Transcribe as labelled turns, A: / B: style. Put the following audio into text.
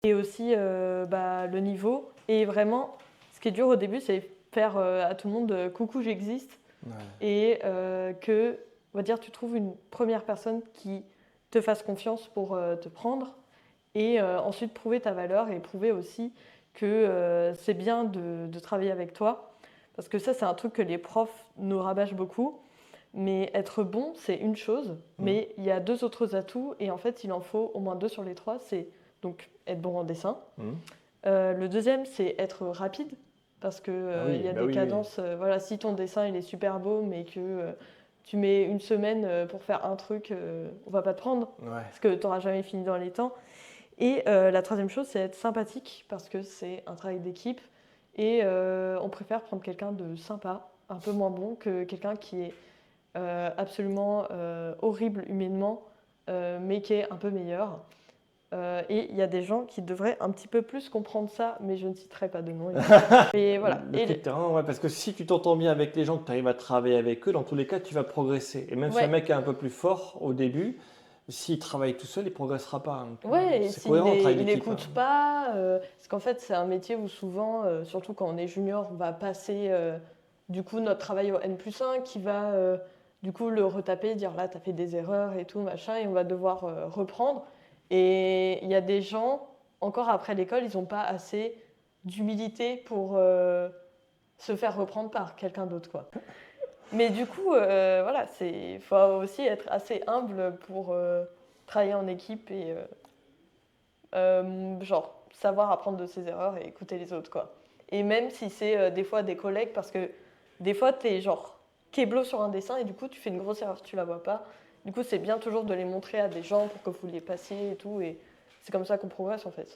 A: et aussi le niveau. Et vraiment, ce qui est dur au début, c'est faire à tout le monde coucou, j'existe.
B: Ouais.
A: Et que, on va dire, tu trouves une première personne qui te fasse confiance pour te prendre. Et ensuite, prouver ta valeur et prouver aussi que c'est bien de travailler avec toi. Parce que ça, c'est un truc que les profs nous rabâchent beaucoup. Mais être bon, c'est une chose, mais il y a 2 autres atouts, et en fait, il en faut au moins 2 sur les 3. C'est donc être bon en dessin. Le deuxième, c'est être rapide, parce que
B: Ah
A: il y
B: oui,
A: a
B: bah
A: des
B: oui, oui.
A: cadences. Voilà, si ton dessin il est super beau, mais que tu mets une semaine pour faire un truc, on va pas te prendre,
B: Ouais.
A: parce que tu n'auras jamais fini dans les temps. Et la troisième chose, c'est être sympathique, parce que c'est un travail d'équipe, et on préfère prendre quelqu'un de sympa, un peu moins bon, que quelqu'un qui est absolument horrible humainement, mais qui est un peu meilleur. Et il y a des gens qui devraient un petit peu plus comprendre ça, mais je ne citerai pas de nom. Et voilà.
B: Le critère, ouais, parce que si tu t'entends bien avec les gens, que tu arrives à travailler avec eux, dans tous les cas, tu vas progresser. Et même si un
A: Ouais,
B: mec est un peu plus fort au début, s'il travaille tout seul, il ne progressera pas. Donc,
A: ouais, et
B: c'est
A: s'il
B: cohérent le travail
A: il
B: d'équipe.
A: écoute pas, parce qu'en fait c'est un métier où souvent, surtout quand on est junior, on va passer du coup notre travail au N+1 qui va du coup le retaper, dire là t'as fait des erreurs et tout machin, et on va devoir reprendre. Et il y a des gens, encore après l'école, ils n'ont pas assez d'humilité pour se faire reprendre par quelqu'un d'autre, quoi. Mais du coup, voilà, il faut aussi être assez humble pour travailler en équipe et genre savoir apprendre de ses erreurs et écouter les autres, quoi. Et même si c'est des fois des collègues, parce que des fois t'es genre kéblo sur un dessin et du coup tu fais une grosse erreur, tu la vois pas. Du coup, c'est bien toujours de les montrer à des gens pour que vous les passiez et tout, et c'est comme ça qu'on progresse en fait.